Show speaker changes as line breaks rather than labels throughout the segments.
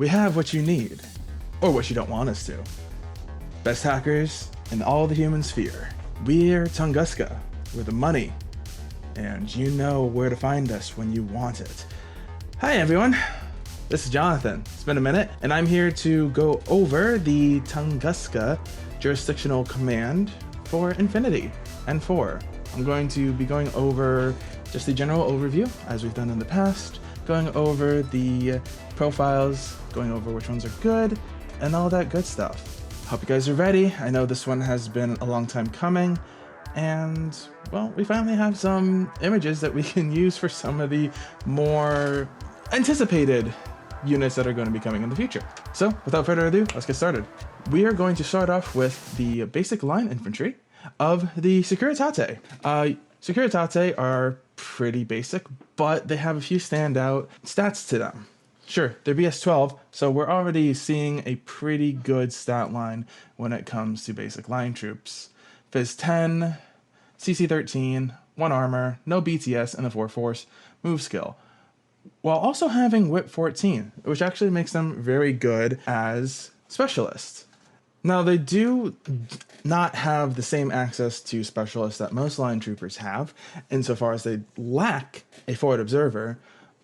we have what you need, or what you don't want us to. Best hackers in all the human sphere. We're Tunguska. We're the money. And you know where to find us when you want it. Hi everyone, this is Jonathan. It's been a minute, and I'm here to go over the Tunguska Jurisdictional Command for Infinity and 4. I'm going to be going over just the general overview, as we've done in the past, going over the profiles, going over which ones are good, and all that good stuff. Hope you guys are ready. I know this one has been a long time coming, and well, we finally have some images that we can use for some of the more anticipated units that are going to be coming in the future. So without further ado, let's get started. We are going to start off with the basic line infantry of the Securitate. Securitate are pretty basic, but they have a few standout stats to them. Sure, they're BS12, so we're already seeing a pretty good stat line when it comes to basic line troops. Phys 10, CC 13, 1 armor, no BTS, and a 4 force move skill, while also having Whip 14, which actually makes them very good as specialists. Now, they do not have the same access to specialists that most line troopers have, insofar as they lack a forward observer,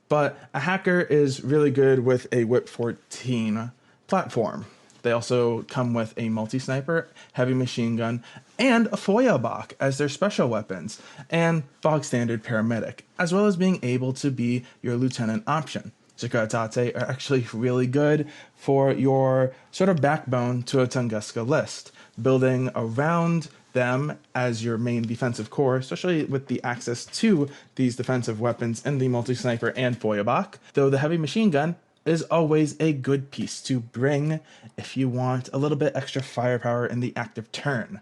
but a hacker is really good with a Whip 14 platform. They also come with a multi-sniper, heavy machine gun, and a Feuerbach as their special weapons, and bog standard paramedic, as well as being able to be your lieutenant option. Securitate are actually really good for your sort of backbone to a Tunguska list, building around them as your main defensive core, especially with the access to these defensive weapons in the multi-sniper and Feuerbach, though the heavy machine gun is always a good piece to bring if you want a little bit extra firepower in the active turn.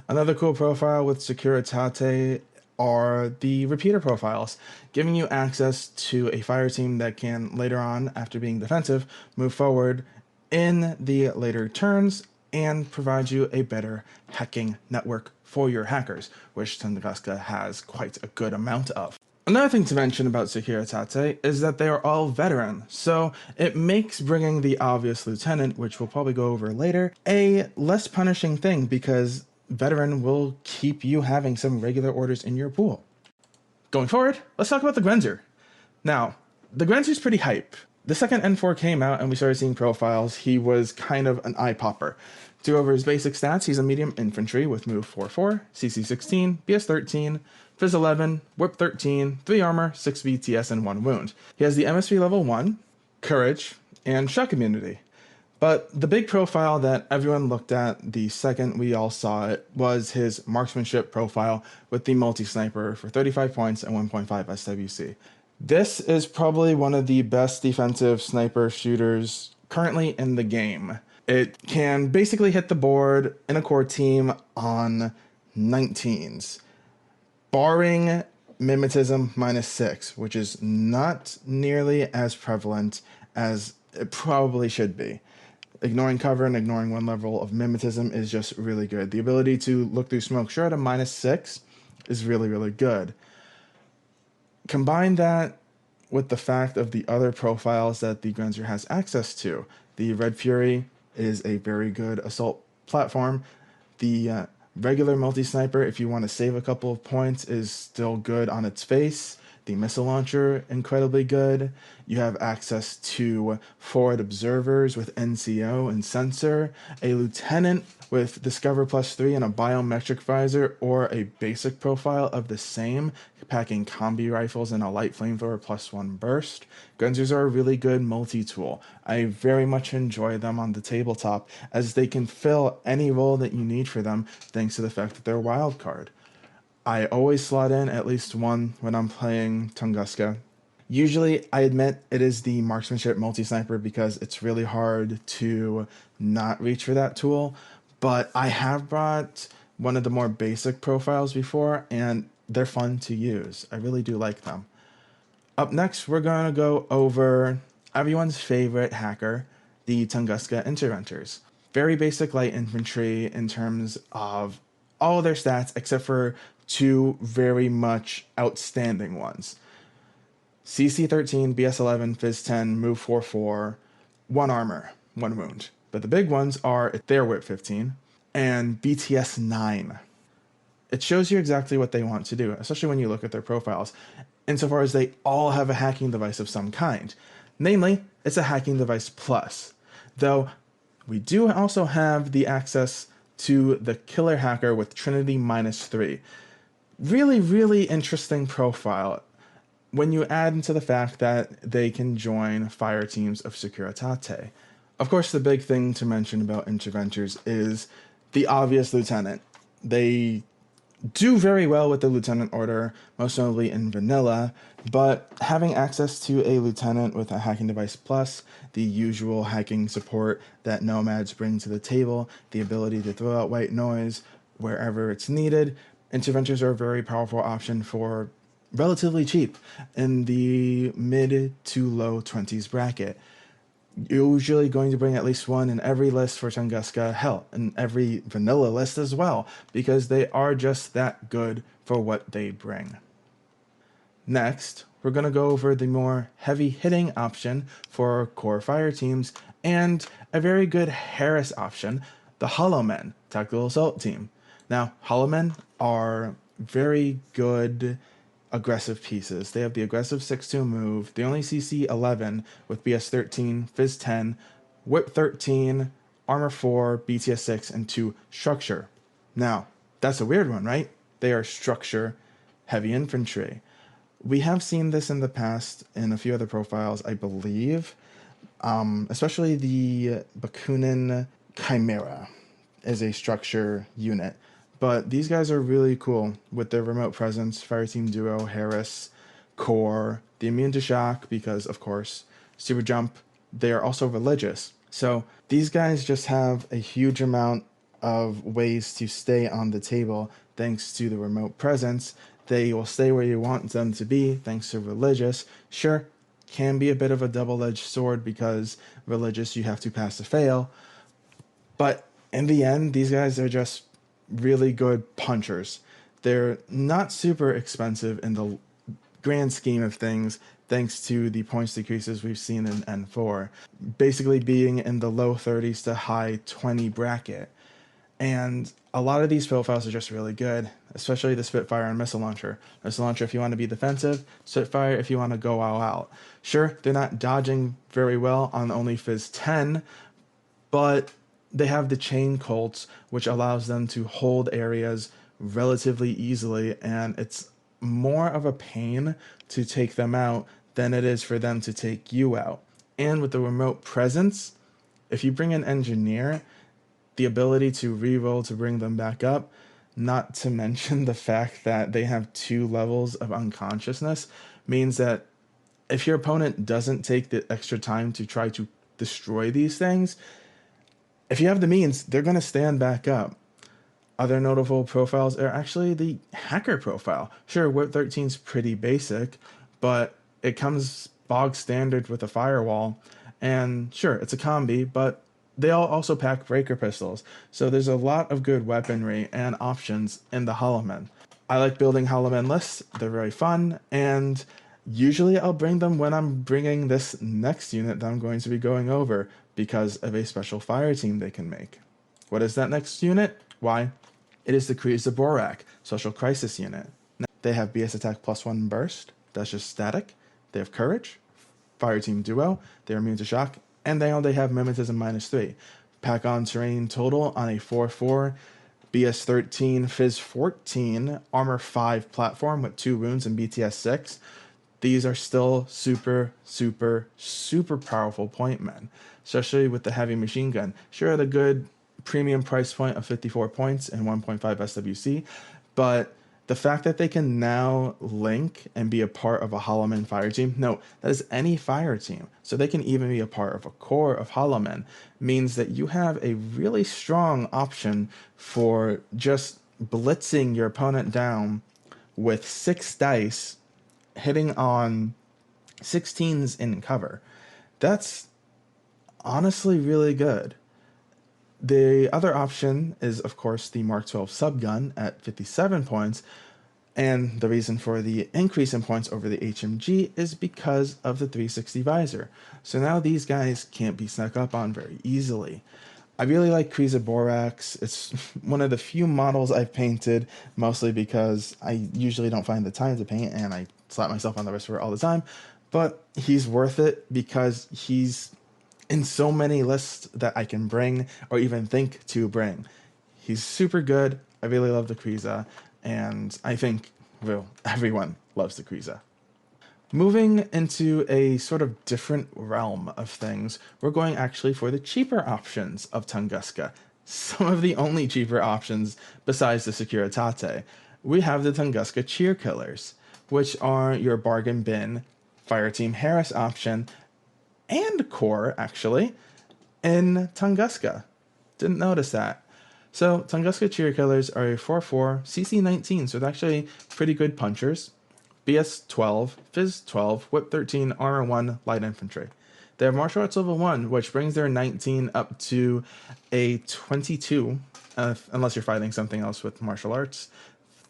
Another cool profile with Securitate are the repeater profiles, giving you access to a fire team that can later on, after being defensive, move forward in the later turns and provide you a better hacking network for your hackers, which Tunguska has quite a good amount of. Another thing to mention about Securitate is that they are all veteran, so it makes bringing the obvious lieutenant, which we'll probably go over later, a less punishing thing because veteran will keep you having some regular orders in your pool. Going forward, let's talk about the Grenzer. Now, the Grenzer's pretty hype. The second N4 came out and we started seeing profiles. He was kind of an eye popper. To go over his basic stats, he's a medium infantry with move 4-4, CC 16, BS 13, Phys 11, Whip 13, 3 armor, 6 BTS, and 1 wound. He has the MSV level 1, courage, and shock immunity. But the big profile that everyone looked at the second we all saw it was his marksmanship profile with the multi-sniper for 35 points and 1.5 SWC. This is probably one of the best defensive sniper shooters currently in the game. It can basically hit the board in a core team on 19s, barring mimetism -6, which is not nearly as prevalent as it probably should be. Ignoring cover and ignoring one level of mimetism is just really good. The ability to look through smoke sure at a -6 is really, really good. Combine that with the fact of the other profiles that the Grenzer has access to. The Red Fury is a very good assault platform. The regular multi-sniper, if you want to save a couple of points, is still good on its face. The missile launcher, incredibly good. You have access to forward observers with NCO and sensor, a lieutenant with Discover +3 and a biometric visor, or a basic profile of the same, packing combi rifles and a light flamethrower +1 burst. Grenzers are a really good multi-tool. I very much enjoy them on the tabletop, as they can fill any role that you need for them, thanks to the fact that they're a wild card. I always slot in at least one when I'm playing Tunguska. Usually, I admit it is the marksmanship multi-sniper because it's really hard to not reach for that tool, but I have brought one of the more basic profiles before, and they're fun to use. I really do like them. Up next, we're going to go over everyone's favorite hacker, the Tunguska Interventors. Very basic light infantry in terms of all their stats, except for 2 very much outstanding ones. CC 13, BS 11, Phys 10, Move 4-4, 1 armor, 1 wound. But the big ones are their whip 15 and BTS 9. It shows you exactly what they want to do, especially when you look at their profiles, insofar as they all have a hacking device of some kind. Namely, it's a hacking device plus. Though, we do also have the access to the killer hacker with Trinity -3. Really, really interesting profile when you add into the fact that they can join fire teams of Securitate. Of course, the big thing to mention about interventors is the obvious lieutenant. They do very well with the lieutenant order, most notably in vanilla, but having access to a lieutenant with a hacking device plus, the usual hacking support that Nomads bring to the table, the ability to throw out white noise wherever it's needed, interventors are a very powerful option for relatively cheap in the mid to low 20s bracket. Usually going to bring at least 1 in every list for Tunguska, hell, in every vanilla list as well, because they are just that good for what they bring. Next, we're going to go over the more heavy hitting option for core fire teams and a very good Harris option, the Hollow Men Tactical Assault Team. Now, Hollow Men are very good aggressive pieces. They have the aggressive 6-2 move, the only CC 11 with BS 13, Fizz 10, Whip 13, Armor 4, BTS 6, and 2 Structure. Now, that's a weird one, right? They are Structure heavy infantry. We have seen this in the past in a few other profiles, I believe, especially the Bakunin Chimera is a Structure unit. But these guys are really cool with their remote presence, Fireteam Duo, Harris, Core, the immune to shock, because, of course, Super Jump, they are also religious. So these guys just have a huge amount of ways to stay on the table thanks to the remote presence. They will stay where you want them to be thanks to religious. Sure, can be a bit of a double-edged sword because religious you have to pass to fail. But in the end, these guys are just really good punchers. They're not super expensive in the grand scheme of things, thanks to the points decreases we've seen in N4, basically being in the low 30s to high 20 bracket. And a lot of these profiles are just really good, especially the Spitfire and Missile Launcher. Missile Launcher if you want to be defensive, Spitfire if you want to go all out. Sure, they're not dodging very well on only Fizz 10, but they have the chain colts, which allows them to hold areas relatively easily, and it's more of a pain to take them out than it is for them to take you out. And with the remote presence, if you bring an engineer, the ability to reroll to bring them back up, not to mention the fact that they have 2 levels of unconsciousness, means that if your opponent doesn't take the extra time to try to destroy these things, if you have the means, they're going to stand back up. Other notable profiles are actually the hacker profile. Sure, Whip 13 is pretty basic, but it comes bog standard with a firewall. And sure, it's a combi, but they all also pack breaker pistols. So there's a lot of good weaponry and options in the Hollow Men. I like building Hollow Men lists. They're very fun, and usually I'll bring them when I'm bringing this next unit that I'm going to be going over because of a special fire team they can make. What is that next unit? Why, it is the Krieg Zaborak Social Crisis unit. They have BS Attack +1 Burst, that's just static. They have Courage, Fire Team Duo, they're immune to shock, and they only have Mimetism -3. Pack on terrain total on a 4/4, BS 13, Fizz 14, Armor 5 platform with 2 wounds and BTS 6. These are still super, super, super powerful point men, especially with the heavy machine gun. Sure, at a good premium price point of 54 points and 1.5 SWC, but the fact that they can now link and be a part of a Hollow Men fire team, no, that is any fire team, so they can even be a part of a core of Hollow Men, means that you have a really strong option for just blitzing your opponent down with 6 dice, hitting on 16s in cover. That's honestly really good. The other option is, of course, the Mark 12 subgun at 57 points. And the reason for the increase in points over the HMG is because of the 360 visor. So now these guys can't be snuck up on very easily. I really like Kriza Borax. It's one of the few models I've painted, mostly because I usually don't find the time to paint and I slap myself on the wrist for it all the time. But he's worth it because he's in so many lists that I can bring or even think to bring. He's super good. I really love the Kriza, and I think, well, everyone loves the Kriza. Moving into a sort of different realm of things, we're going actually for the cheaper options of Tunguska. Some of the only cheaper options besides the Securitate. We have the Tunguska Cheer Killers, which are your bargain bin Fireteam Harris option and core, actually, in Tunguska. Didn't notice that. So Tunguska Cheer Killers are a 4/4 CC19, so they're actually pretty good punchers. BS 12, Phys 12, Whip 13, Armor 1, Light Infantry. They have Martial Arts level 1, which brings their 19 up to a 22, unless you're fighting something else with martial arts.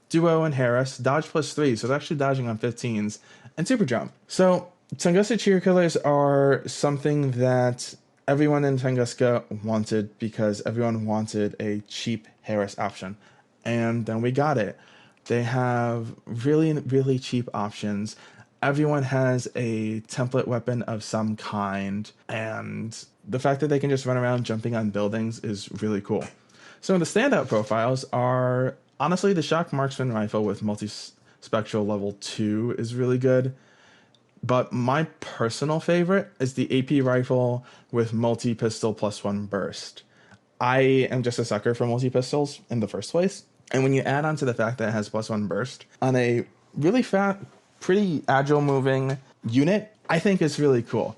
Duo and Harris, Dodge +3, so they're actually dodging on 15s, and Super Jump. So Tunguska Cheer Killers are something that everyone in Tunguska wanted because everyone wanted a cheap Harris option. And then we got it. They have really, really cheap options. Everyone has a template weapon of some kind, and the fact that they can just run around jumping on buildings is really cool. So the standout profiles are, honestly, the Shock Marksman rifle with multi-spectral level 2 is really good. But my personal favorite is the AP rifle with multi-pistol +1 burst. I am just a sucker for multi-pistols in the first place. And when you add on to the fact that it has +1 burst on a really fat, pretty agile moving unit, I think it's really cool.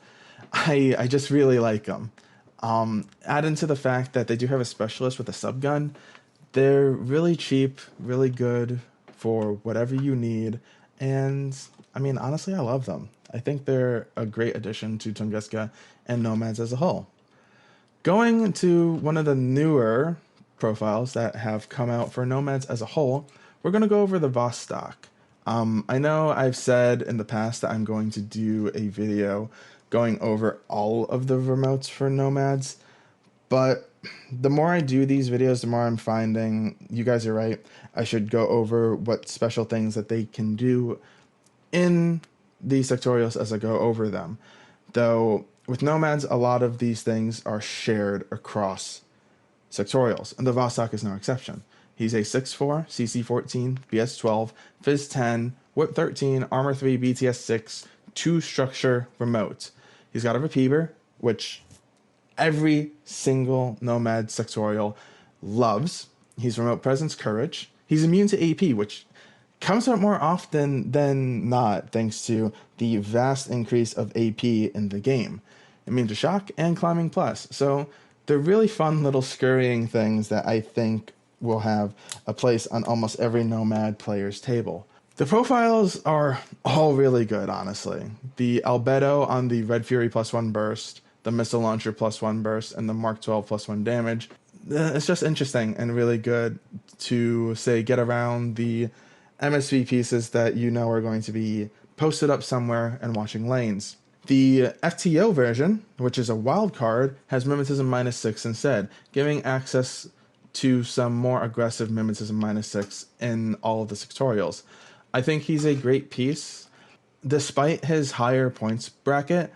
I just really like them. Add into the fact that they do have a specialist with a subgun. They're really cheap, really good for whatever you need. And I mean, honestly, I love them. I think they're a great addition to Tunguska and Nomads as a whole. Going to one of the newer profiles that have come out for Nomads as a whole, we're going to go over the Vostok. I know I've said in the past that I'm going to do a video going over all of the remotes for Nomads, but the more I do these videos, the more I'm finding, you guys are right, I should go over what special things that they can do in the sectorials as I go over them. Though with Nomads, a lot of these things are shared across sectorials, and the Vostok is no exception. He's a 6/4, CC 14, BS 12, Phys 10, Whip 13, Armor 3, BTS 6, 2 structure remote. He's got a repeater, which every single Nomad sectorial loves. He's remote presence courage. He's immune to AP, which comes up more often than not thanks to the vast increase of AP in the game. Immune to shock and climbing plus. So they're really fun little scurrying things that I think will have a place on almost every Nomad player's table. The profiles are all really good, honestly. The Albedo on the Red Fury +1 burst, the Missile Launcher +1 burst, and the Mark 12 +1 damage. It's just interesting and really good to, say, get around the MSV pieces that you know are going to be posted up somewhere and watching lanes. The FTO version, which is a wild card, has Mimetism -6 instead, giving access to some more aggressive Mimetism -6 in all of the sectorials. I think he's a great piece. Despite his higher points bracket,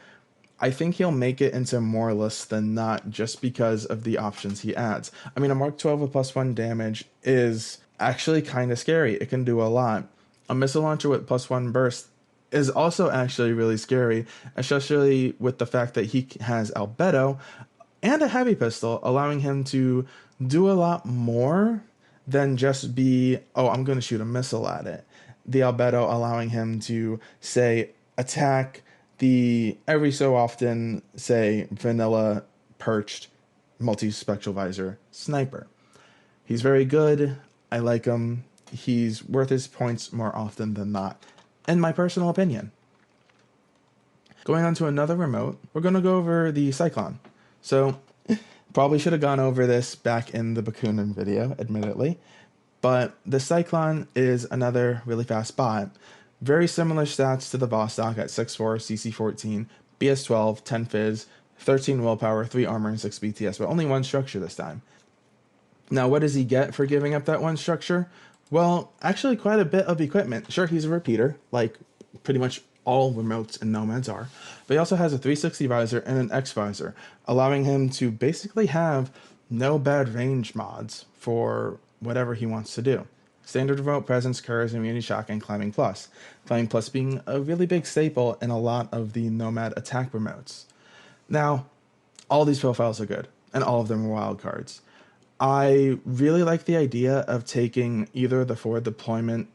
I think he'll make it into more lists than not just because of the options he adds. I mean, a Mark 12 with +1 damage is actually kind of scary. It can do a lot. A Missile Launcher with +1 burst is also actually really scary, especially with the fact that he has Albedo and a heavy pistol, allowing him to do a lot more than just be, oh, I'm going to shoot a missile at it. The Albedo allowing him to, say, attack the every so often, say, vanilla perched multi-spectral visor sniper. He's very good. I like him. He's worth his points more often than not, in my personal opinion. Going on to another remote, we're going to go over the Cyclone. So, probably should have gone over this back in the Bakunin video, admittedly. But the Cyclone is another really fast bot. Very similar stats to the Vostok at 6'4", CC14, BS12, 10 Fizz, 13 Willpower, 3 Armor, and 6 BTS, but only one structure this time. Now, what does he get for giving up that one structure? Well, actually quite a bit of equipment. Sure, he's a repeater, like pretty much all remotes and Nomads are, but he also has a 360 visor and an X visor, allowing him to basically have no bad range mods for whatever he wants to do. Standard remote presence, curves, immunity shock, and climbing plus. Climbing plus being a really big staple in a lot of the Nomad attack remotes. Now, all these profiles are good, and all of them are wildcards. I really like the idea of taking either the forward deployment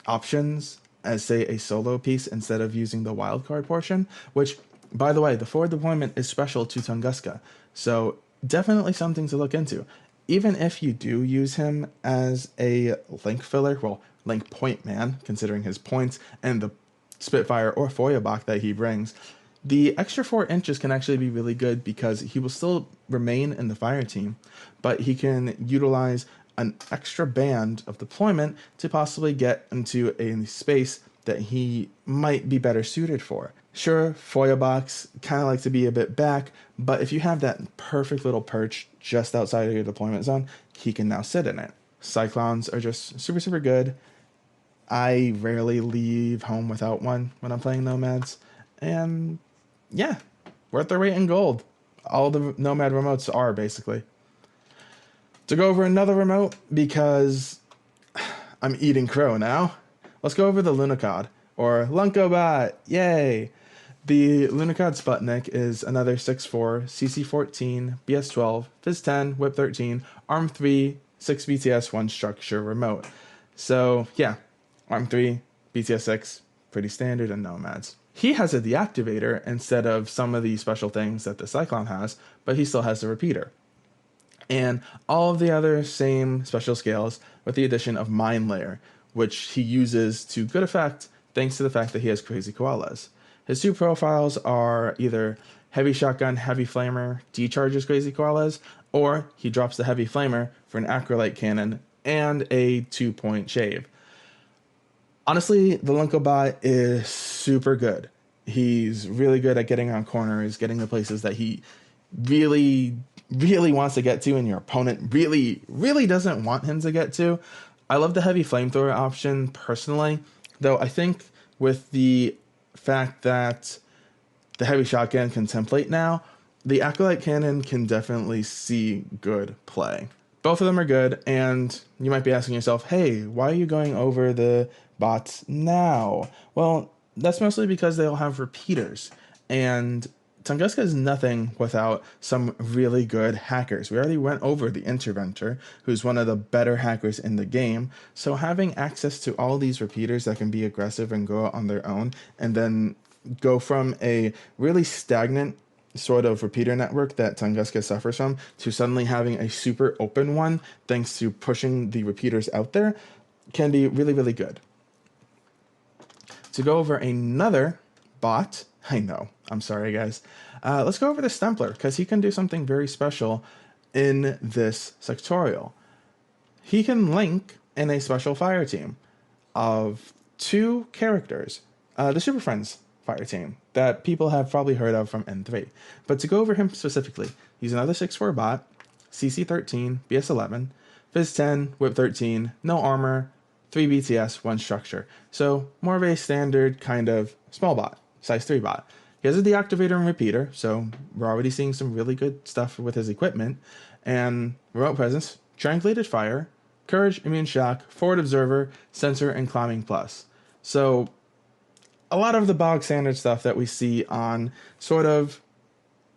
options as, say, a solo piece instead of using the wildcard portion, which, by the way, the forward deployment is special to Tunguska, so definitely something to look into. Even if you do use him as a link filler, well, link point man, considering his points and the Spitfire or Feuerbach that he brings, the extra 4 inches can actually be really good because he will still remain in the fire team, but he can utilize an extra band of deployment to possibly get into a space that he might be better suited for. Sure, Feuerbachs kind of like to be a bit back, but if you have that perfect little perch just outside of your deployment zone, he can now sit in it. Cyclones are just super, super good. I rarely leave home without one when I'm playing Nomads, and yeah, worth their weight in gold. All the Nomad remotes are, basically. To go over another remote, because I'm eating crow now, let's go over the Lunicod, or Lunkobot, yay! The Lunicod Sputnik is another 6'4", CC14, BS12, Fizz10, Whip 13, Arm 3, 6 BTS, 1 structure remote. So yeah, Arm 3, BTS 6, pretty standard in Nomads. He has a deactivator instead of some of the special things that the Cyclone has, but he still has the repeater. And all of the other same special scales with the addition of Mind Layer, which he uses to good effect thanks to the fact that he has Crazy Koalas. His 2 profiles are either Heavy Shotgun, Heavy Flamer, decharges Crazy Koalas, or he drops the Heavy Flamer for an Acrolite Cannon and a 2-point shave. Honestly, the Lunkobot is super good. He's really good at getting on corners, getting the places that he really wants to get to and your opponent really doesn't want him to get to. I love the heavy flamethrower option personally, though I think with the fact that the heavy shotgun can template now, the Acolyte Cannon can definitely see good play. Both of them are good, and you might be asking yourself, hey, why are you going over the bots now? Well, that's mostly because they all have repeaters, and Tunguska is nothing without some really good hackers. We already went over the Interventor, who's one of the better hackers in the game, so having access to all these repeaters that can be aggressive and go out on their own, and then go from a really stagnant sort of repeater network that Tunguska suffers from to suddenly having a super open one thanks to pushing the repeaters out there can be really good. To go over another bot, I know, I'm sorry guys, let's go over the Stempler because he can do something very special in this sectorial. He can link in a special fire team of 2 characters, the Super Friends fire team that people have probably heard of from N3. But to go over him specifically, he's another 6'4" bot, CC13, BS11, Fizz10, Whip 13, no armor, 3 BTS, 1 structure. So more of a standard kind of small bot, size 3 bot. He has a deactivator and repeater, so we're already seeing some really good stuff with his equipment. And remote presence, triangulated fire, courage, immune shock, forward observer, sensor, and climbing plus. So a lot of the bog standard stuff that we see on sort of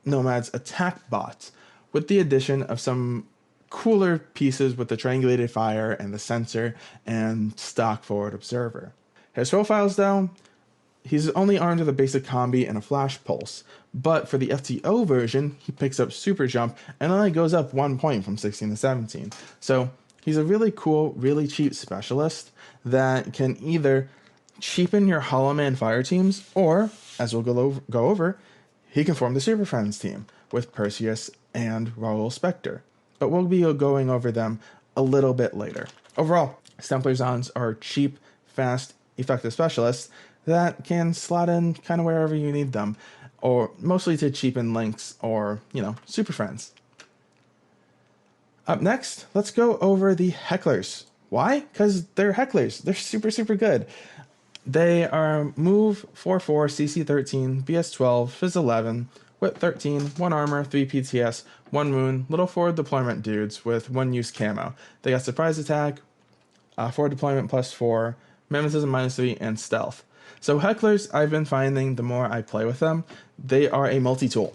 Nomads attack bots, with the addition of some cooler pieces with the triangulated fire and the sensor and stock forward observer. His profiles though, he's only armed with a basic combi and a flash pulse, but for the FTO version, he picks up super jump and only goes up 1 point from 16 to 17. So he's a really cool, really cheap specialist that can either cheapen your Hollow Man fire teams, or, as we'll go over, he can form the Super Friends team with Perseus and Raoul Spectre. But we'll be going over them a little bit later. Overall, Stempler Zons are cheap, fast, effective specialists that can slot in kind of wherever you need them, or mostly to cheapen links or, super friends. Up next, let's go over the hecklers. Why? Because they're hecklers. They're super, super good. They are move 4/4, CC 13, BS 12, Fizz 11, Whip 13, 1 armor, 3 PTS, 1 wound, little forward deployment dudes with 1 use camo. They got surprise attack, forward deployment +4, mimetism -3, and stealth. So hecklers, I've been finding the more I play with them, they are a multi-tool.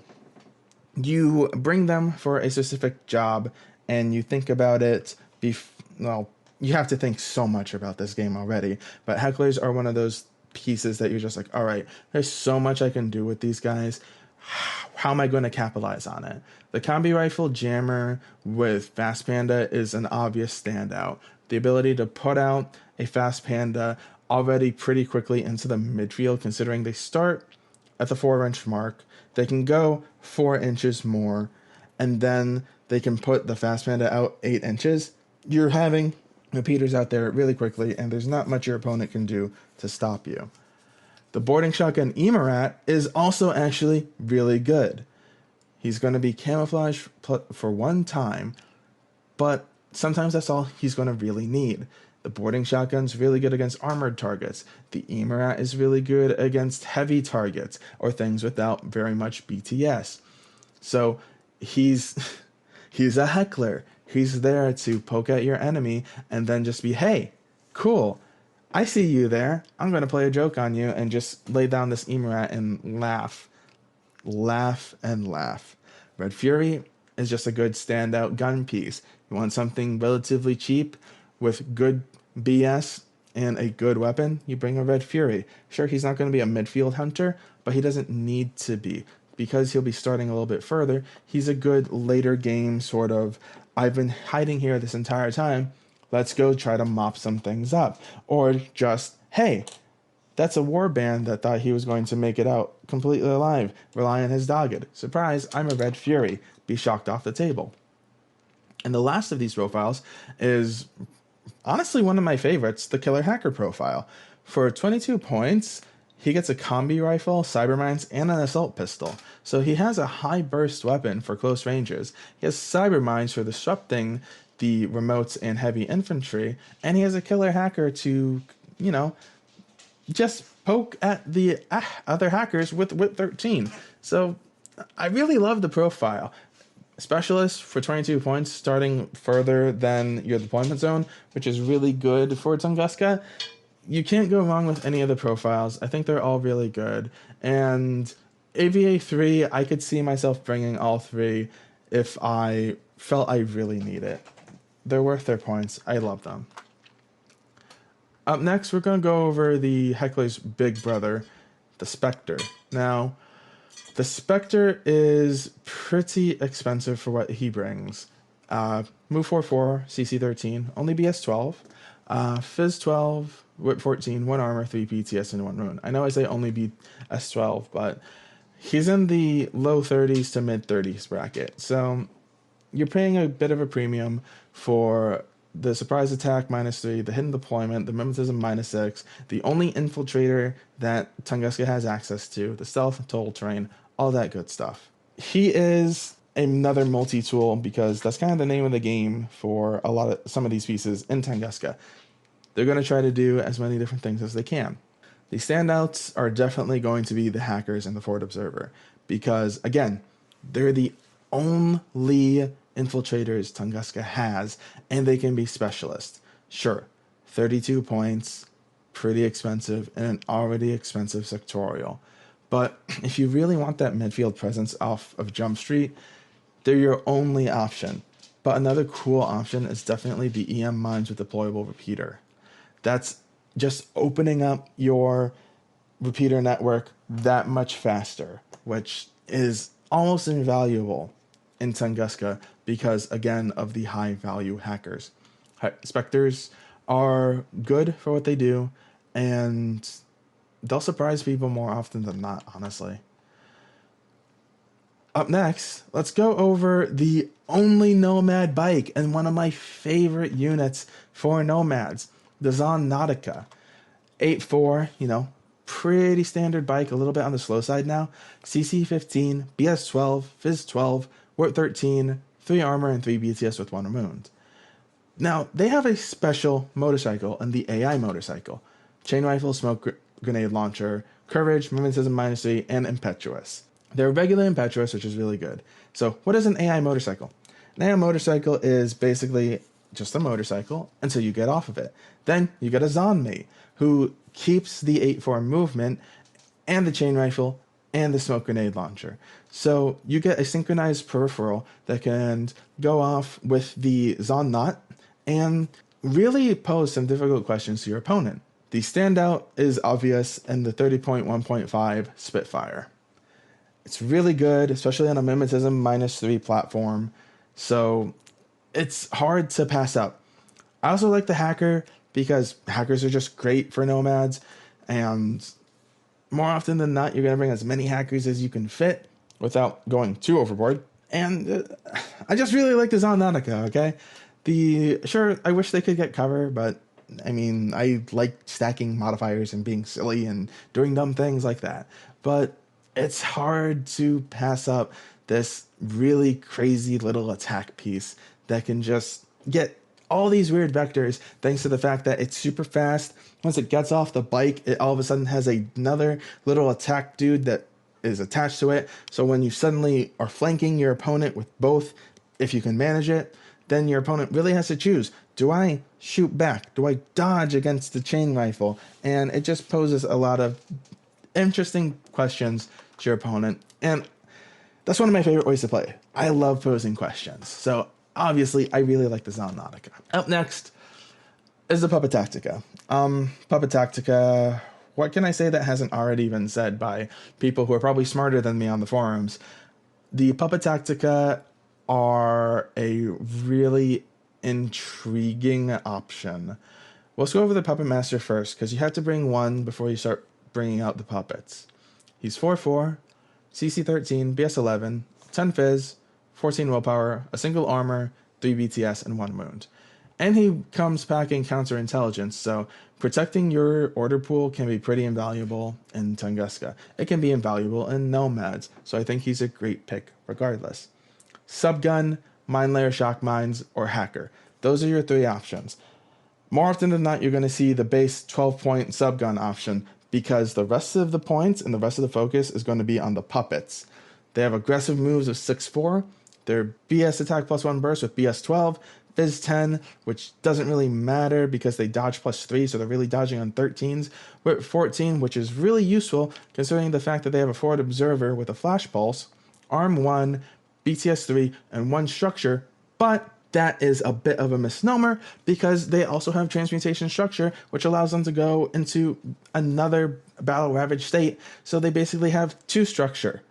You bring them for a specific job and you think about it, you have to think so much about this game already, but hecklers are one of those pieces that you're just like, all right, there's so much I can do with these guys. How am I going to capitalize on it? The combi rifle jammer with Fast Panda is an obvious standout. The ability to put out a Fast Panda already pretty quickly into the midfield, considering they start at the 4-inch mark, they can go 4 inches more, and then they can put the Fast Panda out 8 inches. You're having repeaters out there really quickly, and there's not much your opponent can do to stop you. The boarding shotgun Emarat is also actually really good. He's going to be camouflaged for one time, but sometimes that's all he's going to really need. The boarding shotgun's really good against armored targets. The Emarat is really good against heavy targets or things without very much BTS. So he's a heckler. He's there to poke at your enemy and then just be, hey, cool, I see you there. I'm going to play a joke on you and just lay down this Emarat and laugh. Laugh and laugh. Red Fury is just a good standout gun piece. You want something relatively cheap with good BS and a good weapon, you bring a Red Fury. Sure, he's not going to be a midfield hunter, but he doesn't need to be. Because he'll be starting a little bit further, he's a good later game sort of, I've been hiding here this entire time, let's go try to mop some things up. Or just, hey, that's a warband that thought he was going to make it out completely alive. Rely on his dogged. Surprise, I'm a Red Fury. Be shocked off the table. And the last of these profiles is honestly one of my favorites, the Killer Hacker profile. For 22 points, he gets a combi rifle, cyber mines, and an assault pistol. So he has a high burst weapon for close ranges. He has cyber mines for disrupting the remotes and heavy infantry, and he has a killer hacker to, just poke at the other hackers with Whip 13. So I really love the profile. Specialist for 22 points, starting further than your deployment zone, which is really good for Tunguska. You can't go wrong with any of the profiles. I think they're all really good. And AVA 3, I could see myself bringing all 3 if I felt I really need it. They're worth their points. I love them. Up next, we're going to go over the heckler's big brother, the Spectre. Now, the Spectre is pretty expensive for what he brings. Move 4/4, CC 13, only BS 12, Fizz 12, Whip 14, 1 armor, 3 PTS, and 1 wound. I know I say only BS 12, but he's in the low 30s to mid 30s bracket. So you're paying a bit of a premium for the surprise attack -3, the hidden deployment, the mimetism -6, the only infiltrator that Tunguska has access to, the stealth, total terrain, all that good stuff. He is another multi-tool because that's kind of the name of the game for some of these pieces in Tunguska. They're going to try to do as many different things as they can. The standouts are definitely going to be the hackers and the forward observer because, again, they're the only infiltrators Tunguska has, and they can be specialists. Sure, 32 points, pretty expensive, and an already expensive sectorial. But if you really want that midfield presence off of Jump Street, they're your only option. But another cool option is definitely the EM mines with deployable repeater. That's just opening up your repeater network that much faster, which is almost invaluable in Tunguska because, again, of the high-value hackers. Spectres are good for what they do, and they'll surprise people more often than not, honestly. Up next, let's go over the only Nomad bike and one of my favorite units for Nomads, the Nautica. 8.4, pretty standard bike, a little bit on the slow side now. CC 15, BS 12, Fizz 12, Wart 13, 3 armor, and 3 BTS with 1 wound. Now, they have a special motorcycle and the AI motorcycle. Chain rifle, smoke grenade launcher, courage, movementism -3, and impetuous. They're regular impetuous, which is really good. So what is an AI motorcycle? An AI motorcycle is basically just a motorcycle until you get off of it. Then you get a Zonmate who keeps the 8.4 movement and the chain rifle and the smoke grenade launcher. So you get a synchronized peripheral that can go off with the Zon and really pose some difficult questions to your opponent. The standout is obvious in the 30.1.5 Spitfire. It's really good, especially on a mimetism -3 platform, so it's hard to pass up. I also like the hacker because hackers are just great for Nomads, and more often than not, you're going to bring as many hackers as you can fit without going too overboard. And I just really like the Nautica, okay? Sure, I wish they could get cover, but I mean, I like stacking modifiers and being silly and doing dumb things like that. But it's hard to pass up this really crazy little attack piece that can just get all these weird vectors thanks to the fact that it's super fast. Once it gets off the bike, it all of a sudden has another little attack dude that is attached to it. So when you suddenly are flanking your opponent with both, if you can manage it, then your opponent really has to choose. Do I shoot back? Do I dodge against the chain rifle? And it just poses a lot of interesting questions to your opponent. And that's one of my favorite ways to play. I love posing questions. So obviously, I really like the Nautica. Up next is the Puppet Tactica. Puppet Tactica, what can I say that hasn't already been said by people who are probably smarter than me on the forums? The Puppet Tactica are a really intriguing option. Let's go over the Puppet Master first, because you have to bring one before you start bringing out the puppets. He's 4.4, CC 13, BS 11, 10 Fizz, 14 willpower, a single armor, 3 BTS, and 1 wound. And he comes packing counterintelligence, so protecting your order pool can be pretty invaluable in Tunguska. It can be invaluable in Nomads, so I think he's a great pick regardless. Subgun, Mine Layer, Shock Mines, or Hacker. Those are your 3 options. More often than not, you're going to see the base 12-point subgun option, because the rest of the points and the rest of the focus is going to be on the puppets. They have aggressive moves of 6.4, their BS attack +1 burst with BS 12, Fizz 10, which doesn't really matter because they dodge +3, so they're really dodging on 13s, with 14, which is really useful considering the fact that they have a forward observer with a flash pulse, arm 1, BTS 3, and 1 structure, but that is a bit of a misnomer because they also have transmutation structure, which allows them to go into another battle ravaged state. So they basically have 2 structure.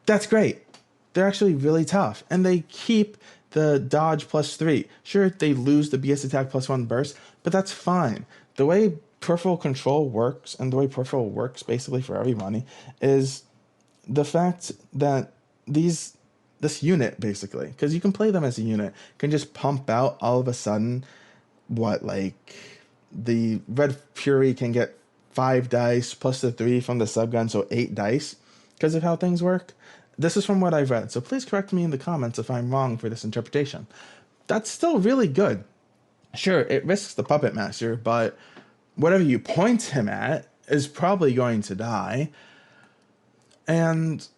That's great. They're actually really tough, and they keep the dodge +3. Sure, they lose the BS attack +1 burst, but that's fine. The way peripheral control works, and the way peripheral works basically for everybody, is the fact that this unit, basically, because you can play them as a unit, can just pump out all of a sudden the Red Fury can get 5 dice plus the 3 from the subgun, so 8 dice because of how things work. This is from what I've read, so please correct me in the comments if I'm wrong for this interpretation. That's still really good. Sure, it risks the Puppet Master, but whatever you point him at is probably going to die. And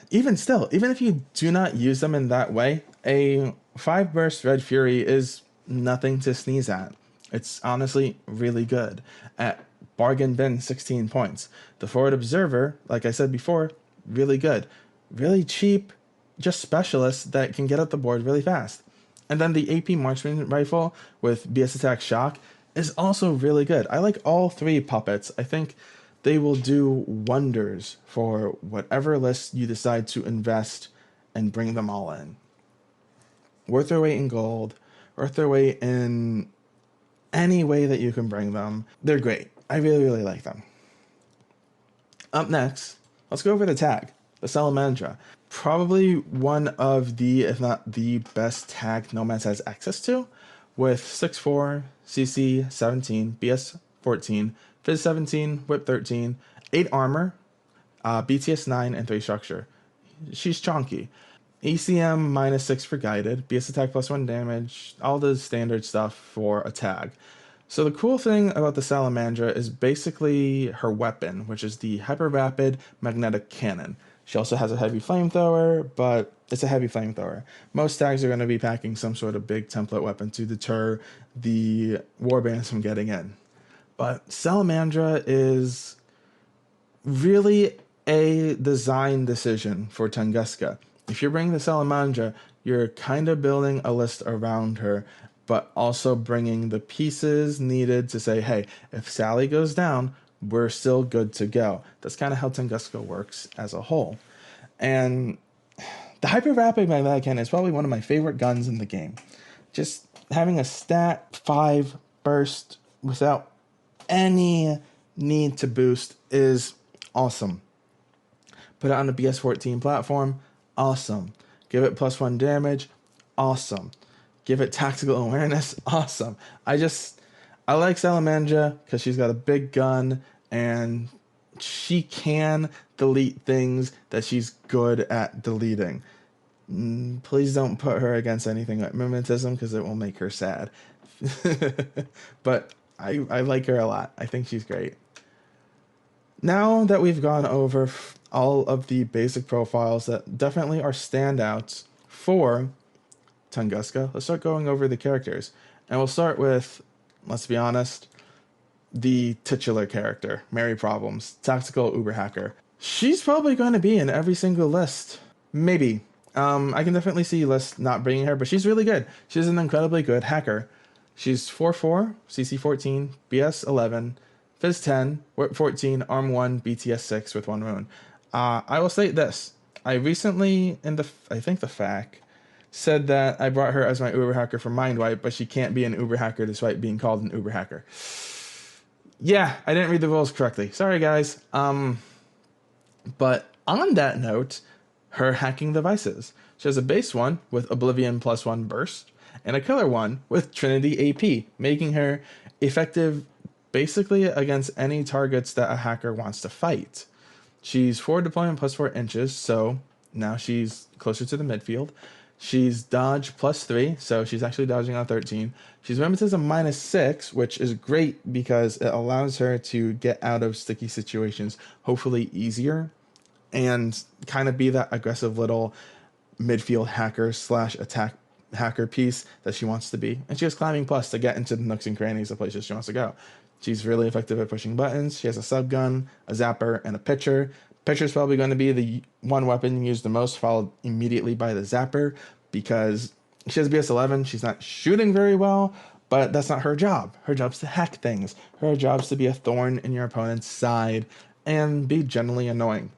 even still, even if you do not use them in that way, a 5 burst Red Fury is nothing to sneeze at. It's honestly really good. At bargain bin 16 points. The forward observer, like I said before, really good. Really cheap, just specialists that can get up the board really fast. And then the AP marksman rifle with BS attack shock is also really good. I like all 3 puppets. I think they will do wonders for whatever list you decide to invest and bring them all in. Worth their weight in gold, worth their weight in any way that you can bring them. They're great. I really, really like them. Up next, let's go over the tag, the Salamandra. probably one of the, if not the best tag Nomads has access to, with 6'4", CC 17, BS 14, Fizz 17, Whip 13, 8 armor, BTS 9, and 3 structure. She's chonky. ECM -6 for guided, BS attack +1 damage, all the standard stuff for a tag. So the cool thing about the Salamandra is basically her weapon, which is the hyper rapid magnetic cannon. She also has a heavy flamethrower, but it's a heavy flamethrower. Most tags are going to be packing some sort of big template weapon to deter the warbands from getting in. But Salamandra is really a design decision for Tunguska. If you're bringing the Salamandra, you're kind of building a list around her, but also bringing the pieces needed to say, hey, if Sally goes down, we're still good to go. That's kind of how Tunguska works as a whole. And the Hyper Rapid Magnetic Cannon is probably one of my favorite guns in the game. Just having a stat 5 burst without any need to boost is awesome. Put it on the BS14 platform, awesome. Give it +1 damage, awesome. Give it tactical awareness, awesome. I like Salamandra because she's got a big gun and she can delete things that she's good at deleting. Please don't put her against anything like mimetism because it will make her sad. But I like her a lot. I think she's great. Now that we've gone over all of the basic profiles that definitely are standouts for Tunguska, let's start going over the characters. And we'll start with, let's be honest, the titular character, Mary Problems, tactical Uber hacker. She's probably going to be in every single list. Maybe. I can definitely see lists not bringing her, but she's really good. She's an incredibly good hacker. She's 4'4", CC 14, BS 11, Fizz 10, Whip 14, Arm 1, BTS 6 with 1 wound. I will state this. I recently, I think the FAQ, said that I brought her as my Uber hacker for Mind Wipe, but she can't be an Uber hacker despite being called an Uber hacker. Yeah, I didn't read the rules correctly. Sorry, guys. But on that note, her hacking devices. She has a base one with Oblivion +1 burst, and a killer one with Trinity AP, making her effective basically against any targets that a hacker wants to fight. She's forward deployment +4 inches, so now she's closer to the midfield. She's dodge +3, so she's actually dodging on 13. She's mimetism -6, which is great because it allows her to get out of sticky situations hopefully easier and kind of be that aggressive little midfield hacker / attack hacker piece that she wants to be. And she has climbing plus to get into the nooks and crannies of places she wants to go. She's really effective at pushing buttons. She has a subgun, a zapper, and a pitcher. Pitcher is probably going to be the one weapon used the most, followed immediately by the zapper, because she has BS 11. She's not shooting very well, but that's not her job. Her job's to hack things. Her job's to be a thorn in your opponent's side and be generally annoying.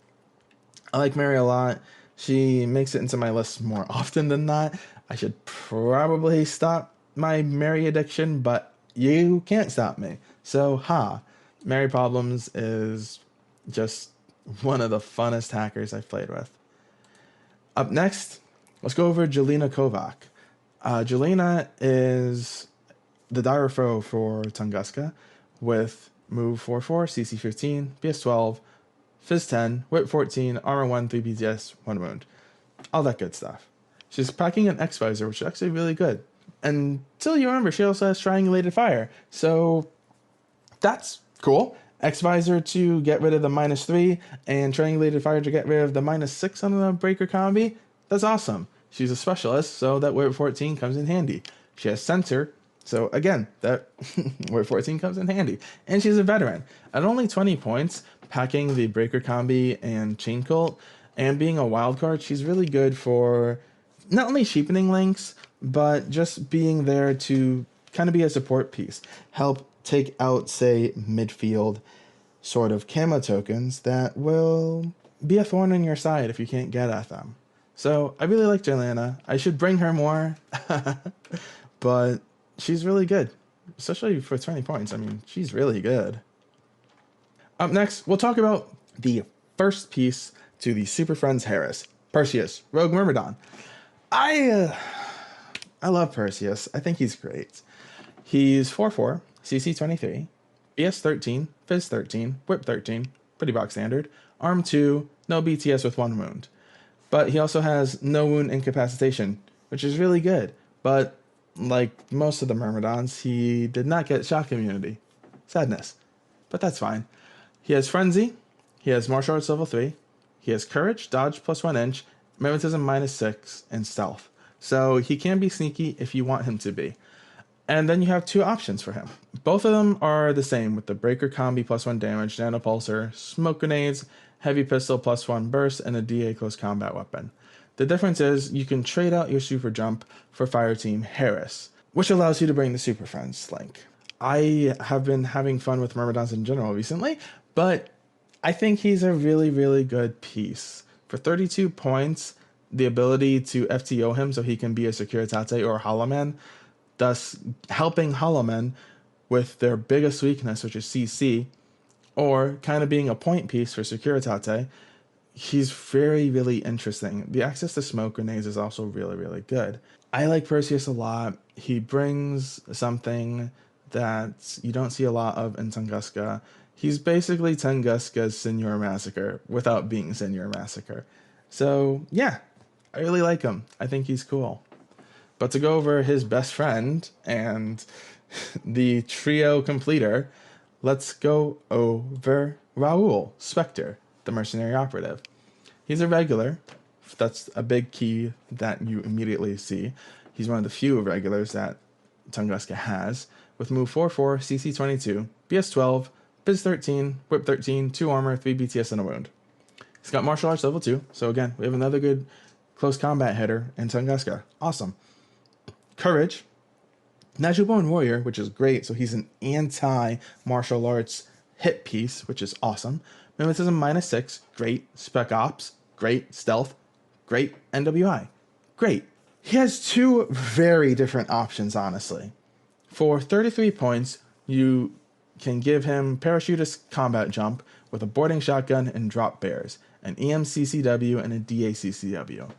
I like Mary a lot. She makes it into my list more often than not. I should probably stop my Mary addiction, but you can't stop me. So, Mary Problems is just one of the funnest hackers I've played with. Up next, let's go over Jelena Kovac. Jelena is the dire foe for Tunguska with move 4-4, CC 15, BS 12, Fizz 10, Whip 14, Armor 1, 3 BTS, 1 wound. All that good stuff. She's packing an X-Visor, which is actually really good. Until you remember, she also has Triangulated Fire. So that's cool. X-Visor to get rid of the -3 and Triangulated Fire to get rid of the -6 on the Breaker combi. That's awesome. She's a specialist, so that Whip 14 comes in handy. She has Sensor, so again, that Whip 14 comes in handy. And she's a veteran. At only 20 points, packing the Breaker combi and Chain Cult, and being a wild card, she's really good for not only cheapening links, but just being there to kind of be a support piece. Help take out, say, midfield sort of camo tokens that will be a thorn in your side if you can't get at them. So I really like Jelena. I should bring her more, but she's really good, especially for 20 points. I mean, she's really good. Up next, we'll talk about the first piece to the Super Friends Harris, Perseus, Rogue Myrmidon. I love Perseus. I think he's great. He's 4/4, CC 23, BS 13, Fizz 13, Whip 13, pretty box standard, Arm 2, no BTS with 1 wound. But he also has no wound incapacitation, which is really good. But like most of the Myrmidons, he did not get shock immunity. Sadness. But that's fine. He has Frenzy, he has Martial Arts level 3, he has Courage, Dodge plus 1 inch, Mimetism -6, and Stealth. So he can be sneaky if you want him to be. And then you have 2 options for him. Both of them are the same with the Breaker Combi plus 1 damage, Nanopulsar, Smoke Grenades, Heavy Pistol plus 1 burst, and a DA close combat weapon. The difference is you can trade out your Super Jump for Fireteam Harris, which allows you to bring the Super Friends Link. I have been having fun with Myrmidons in general recently, but I think he's a really, really good piece. For 32 points, the ability to FTO him so he can be a Securitate or a Hollow Man, thus helping Hollow Men with their biggest weakness, which is CC, or kind of being a point piece for Securitate. He's very, really interesting. The access to smoke grenades is also really, really good. I like Perseus a lot. He brings something that you don't see a lot of in Tunguska. He's basically Tunguska's Senior Massacre without being Senior Massacre. So, yeah, I really like him. I think he's cool. But to go over his best friend and the trio completer, let's go over Raoul Spectre, the mercenary operative. He's a regular. That's a big key that you immediately see. He's one of the few regulars that Tunguska has, with move 4/4, CC 22, BS 12, Biz 13, Whip 13, 2 armor, 3 BTS, and a wound. He's got martial arts level 2, so again, we have another good close combat hitter in Tunguska. Awesome. Courage, Natural Born Warrior, which is great, so he's an anti-martial arts hit piece, which is awesome. Mimetism -6, great. Spec Ops, great. Stealth, great. NWI, great. He has 2 very different options, honestly. For 33 points, you can give him Parachutist Combat Jump with a Boarding Shotgun and Drop Bears, an EMCCW and a DACCW.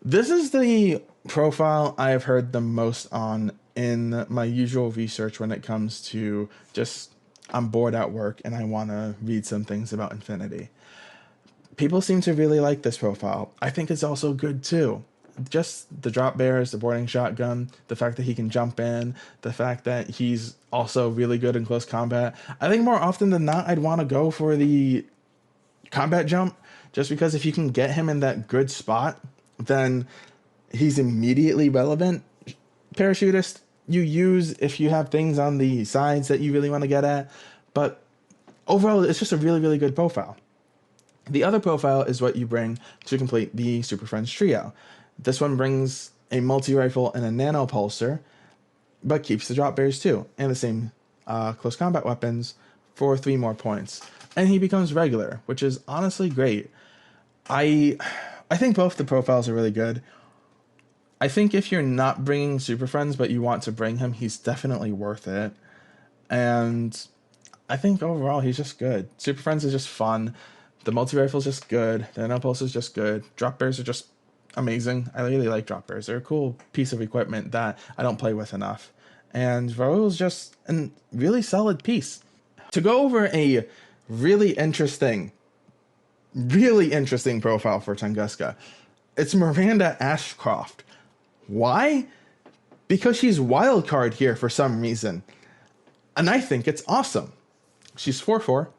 This is the profile I have heard the most on in my usual research when it comes to just I'm bored at work and I want to read some things about Infinity. People seem to really like this profile. I think it's also good too. Just the drop bears, the boarding shotgun, the fact that he can jump in, the fact that he's also really good in close combat. I think more often than not, I'd want to go for the combat jump, just because if you can get him in that good spot, then he's immediately relevant. Parachutist, you use if you have things on the sides that you really want to get at, but overall, it's just a really, really good profile. The other profile is what you bring to complete the Super Friends trio. This one brings a multi-rifle and a nanopulsar, but keeps the drop bears too, and the same close combat weapons for 3 more points. And he becomes regular, which is honestly great. I think both the profiles are really good. I think if you're not bringing Super Friends, but you want to bring him, he's definitely worth it. And I think overall, he's just good. Super Friends is just fun. The multi-rifle is just good. The nanopulse is just good. Drop bears are just amazing. I really like drop bears. They're a cool piece of equipment that I don't play with enough. And Raoul's just a really solid piece. To go over a really interesting profile for Tunguska, it's Miranda Ashcroft. Why? Because she's wildcard here for some reason. And I think it's awesome. She's 4/4,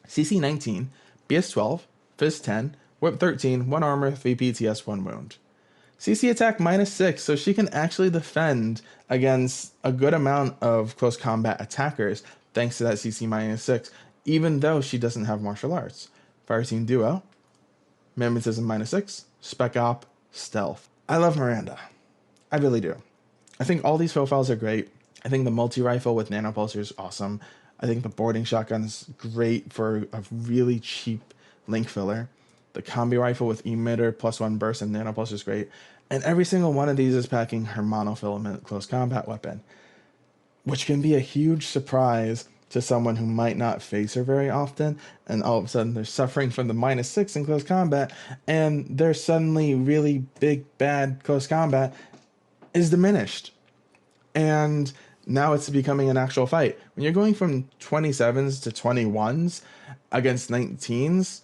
CC 19, BS 12, Fizz 10, Whip 13, 1 armor, 3 PTS, 1 wound. CC attack -6, so she can actually defend against a good amount of close combat attackers thanks to that CC -6, even though she doesn't have martial arts. Fireteam Duo, Mimetism -6, Spec Op, Stealth. I love Miranda. I really do. I think all these profiles are great. I think the multi-rifle with nanopulsar is awesome. I think the boarding shotgun is great for a really cheap link filler. The combi rifle with emitter +1 burst and nanopulsar is great. And every single one of these is packing her monofilament close combat weapon, which can be a huge surprise to someone who might not face her very often, and all of a sudden they're suffering from the -6 in close combat, and their suddenly really big, bad close combat is diminished. And now it's becoming an actual fight. When you're going from 27s to 21s against 19s,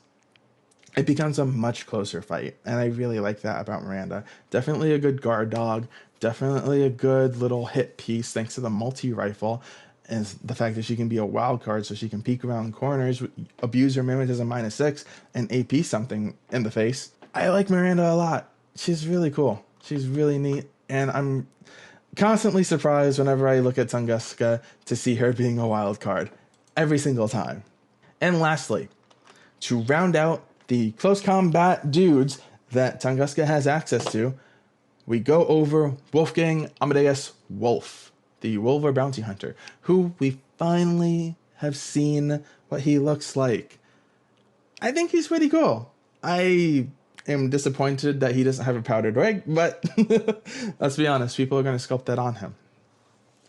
it becomes a much closer fight. And I really like that about Miranda. Definitely a good guard dog. Definitely a good little hit piece thanks to the multi-rifle. And the fact that she can be a wild card, so she can peek around corners, abuse her mimic as a -6, and AP something in the face. I like Miranda a lot. She's really cool. She's really neat. And I'm constantly surprised whenever I look at Tunguska to see her being a wild card. Every single time. And lastly, to round out the close combat dudes that Tunguska has access to, we go over Wolfgang Amadeus Wolf, the Wolver bounty hunter, who we finally have seen what he looks like. I think he's pretty cool. I am disappointed that he doesn't have a powdered wig, but let's be honest, people are going to sculpt that on him.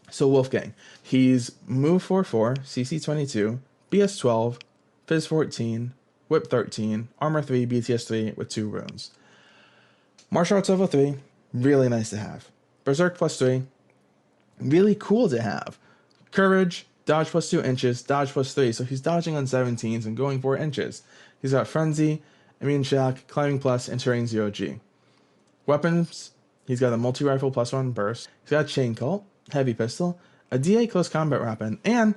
So Wolfgang, he's move 4/4, CC 22, BS 12, Fizz 14, Whip 13, Armor 3, BTS 3 with 2 runes. Martial Arts level 3, really nice to have. Berserk +3, really cool to have. Courage, dodge +2 inches, dodge +3, so he's dodging on 17s and going 4 inches. He's got Frenzy, Immune Shock, Climbing Plus, and Terrain 0G. Weapons, he's got a multi-rifle +1 burst. He's got Chain Cult, Heavy Pistol, a DA close combat weapon, and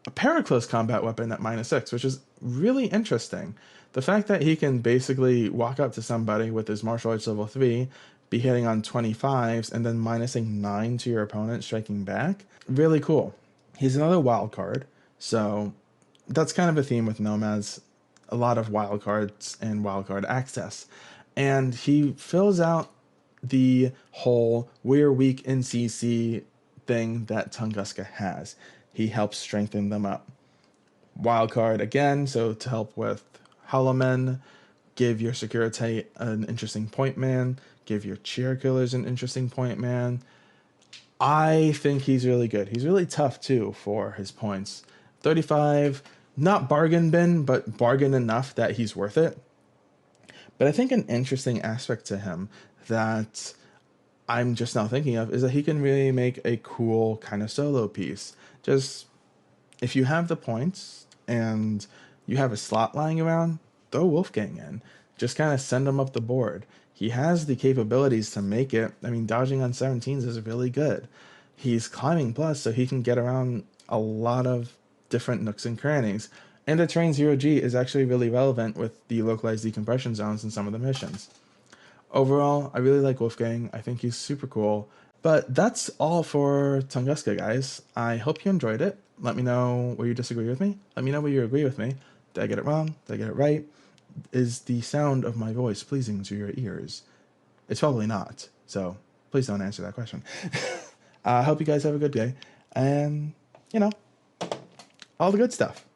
a para-close combat weapon at -6, which is really interesting. The fact that he can basically walk up to somebody with his martial arts level 3, be hitting on 25s, and then minusing 9 to your opponent striking back, really cool. He's another wild card, so that's kind of a theme with Nomads. A lot of wild cards and wild card access. And he fills out the whole we're weak in CC thing that Tunguska has. He helps strengthen them up. Wildcard again, so to help with Hollow Men, give your Security an interesting point man, give your Cheer Killers an interesting point man. I think he's really good. He's really tough too for his points. 35, not bargain bin, but bargain enough that he's worth it. But I think an interesting aspect to him that I'm just now thinking of is that he can really make a cool kind of solo piece. Just if you have the points and you have a slot lying around, throw Wolfgang in. Just kind of send him up the board. He has the capabilities to make it. I mean, dodging on 17s is really good. He's climbing plus, so he can get around a lot of different nooks and crannies. And the Terrain 0G is actually really relevant with the localized decompression zones in some of the missions. Overall, I really like Wolfgang. I think he's super cool. But that's all for Tunguska, guys. I hope you enjoyed it. Let me know where you disagree with me. Let me know where you agree with me. Did I get it wrong? Did I get it right? Is the sound of my voice pleasing to your ears? It's probably not. So please don't answer that question. I hope you guys have a good day. And, all the good stuff.